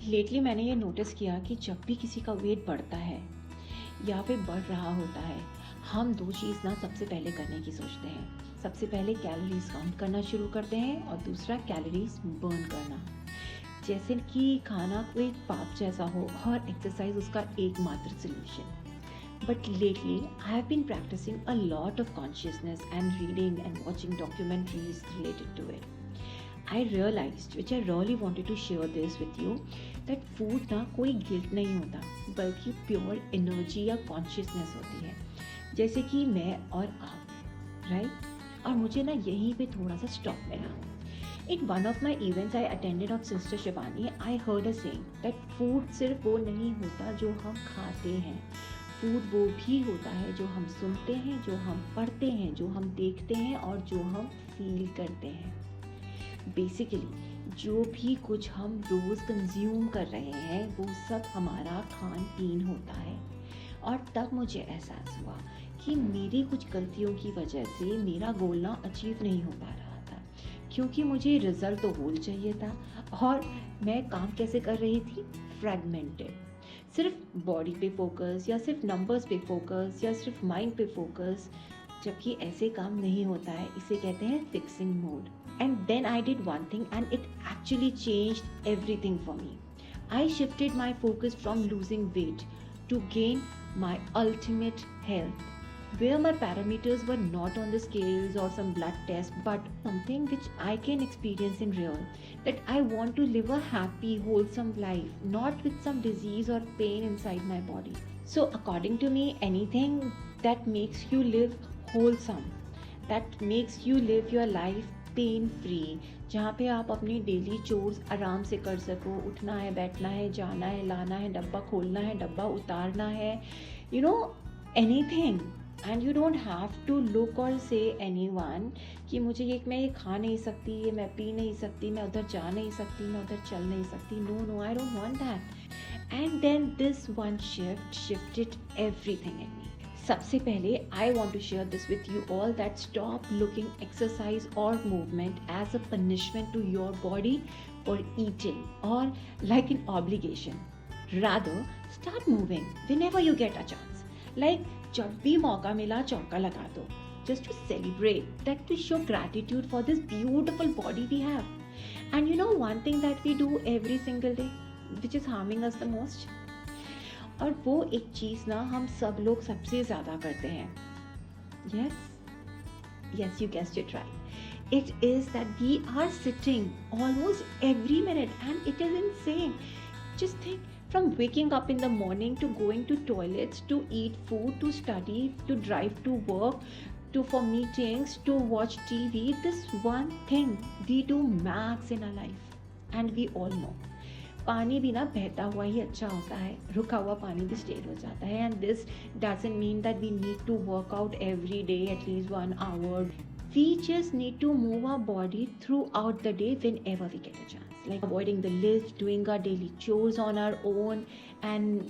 Lately मैंने ये notice किया कि जब भी किसी का वेट बढ़ता है या फिर बढ़ रहा होता है, हम दो चीज़ ना सबसे पहले करने की सोचते हैं। सबसे पहले कैलोरीज काउंट करना शुरू करते हैं और दूसरा कैलोरीज बर्न करना। जैसे कि खाना कोई पाप जैसा हो और एक्सरसाइज उसका एकमात्र solution. But lately, I have been practicing a lot of consciousness and reading and watching documentaries related to it. I realized, which I really wanted to share this with you, that food ना कोई guilt नहीं होता, बल्कि pure energy या consciousness होती है। जैसे कि मैं और आप, राइट? और मुझे ना यहीं पे थोड़ा सा स्टॉप मिला। In one of my events I attended of Sister Shivani, I heard her saying that food सिर्फ वो नहीं होता जो हम खाते हैं। फूड वो भी होता है जो हम सुनते हैं, जो हम पढ़ते हैं, जो हम देखते हैं और जो हम फील करते हैं। बेसिकली जो भी कुछ हम रोज़ कंज्यूम कर रहे हैं वो सब हमारा खान पीन होता है। और तब मुझे एहसास हुआ कि मेरी कुछ गलतियों की वजह से मेरा गोल ना अचीव नहीं हो पा रहा था, क्योंकि मुझे रिजल्ट तो गोल चाहिए था और मैं काम कैसे कर रही थी, फ्रेगमेंटेड। सिर्फ बॉडी पे फोकस या सिर्फ नंबर्स पे फोकस या सिर्फ माइंड पे फोकस, जबकि ऐसे काम नहीं होता है। इसे कहते हैं fixing mode. And then I did one thing and it actually changed everything for me. I shifted my focus from losing weight to gain my ultimate health, where my parameters were not on the scales or some blood test, but something which I can experience in real, that I want to live a happy, wholesome life, not with some disease or pain inside my body. So according to me, anything that makes you live wholesome, that makes you live your life pain free, जहाँ पे आप अपनी daily chores आराम से कर सको, उठना है, बैठना है, जाना है, लाना है, डब्बा खोलना है, डब्बा उतारना है, you know, anything. And you don't have to look और से एनीवन कि मुझे मैं ये खा नहीं सकती, ये मैं पी नहीं सकती, मैं उधर जा नहीं सकती, मैं उधर चल नहीं सकती। No, I don't want that. And then this one shifted everything in me. सबसे पहले I want to share this with you all, that stop looking exercise और movement as a punishment to your body for eating और like an obligation. Rather start moving whenever you get a chance. Like जब भी मौका मिला चौका लगा दो, just to celebrate, that to show gratitude for this beautiful body we have. And you know one thing that we do every single day which is harming us the most, और वो एक चीज़ ना हम सब लोग सबसे ज़्यादा करते हैं। yes you guessed it right, it is that we are sitting almost every minute and it is insane. Just think, from waking up in the morning to going to toilets, to eat food, to study, to drive to work, to for meetings, to watch TV, this one thing we do max in our life, and we all know. पानी भी ना बहता हुआ ही अच्छा होता है, रुका हुआ पानी भी स्टेल हो जाता है। And this doesn't mean that we need to work out every day at least 1 hour. We just need to move our body throughout the day whenever we get a chance, like avoiding the lift, doing our daily chores on our own, and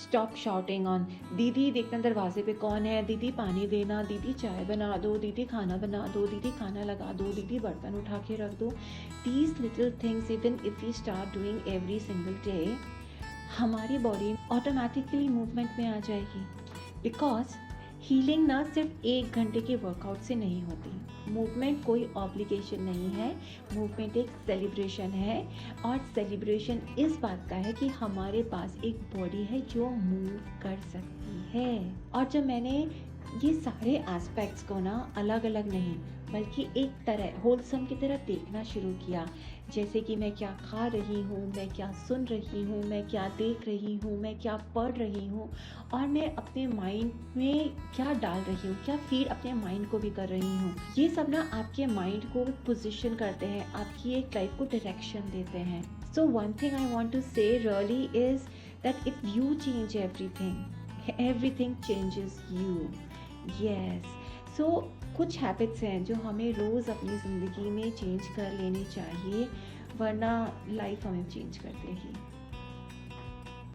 stop shouting on दीदी देखना दरवाजे पे कौन है, दीदी पानी देना, दीदी चाय बना दो, दीदी खाना बना दो, दीदी खाना लगा दो, दीदी बर्तन उठा के रख दो। These little things, even if we start doing every single day, हमारी बॉडी ऑटोमेटिकली मूवमेंट में आ जाएगी। बिकॉज हीलिंग ना सिर्फ 1 घंटे के वर्कआउट से नहीं होती। मूवमेंट कोई ऑब्लिगेशन नहीं है, मूवमेंट एक सेलिब्रेशन है। और सेलिब्रेशन इस बात का है कि हमारे पास एक बॉडी है जो मूव कर सकती है। और जब मैंने ये सारे एस्पेक्ट्स को ना अलग अलग नहीं बल्कि एक तरह होलसम की तरह देखना शुरू किया, जैसे कि मैं क्या खा रही हूँ, मैं क्या सुन रही हूँ, मैं क्या देख रही हूँ, मैं क्या पढ़ रही हूँ, और मैं अपने माइंड में क्या डाल रही हूँ, क्या फीड अपने माइंड को भी कर रही हूँ। ये सब ना आपके माइंड को पोजीशन करते हैं, आपकी एक लाइफ को डायरेक्शन देते हैं। So one thing I want to say really is that if you change everything changes you. Yes, so कुछ हैबिट्स हैं जो हमें रोज़ अपनी ज़िंदगी में चेंज कर लेनी चाहिए, वरना लाइफ हमें चेंज कर देगी।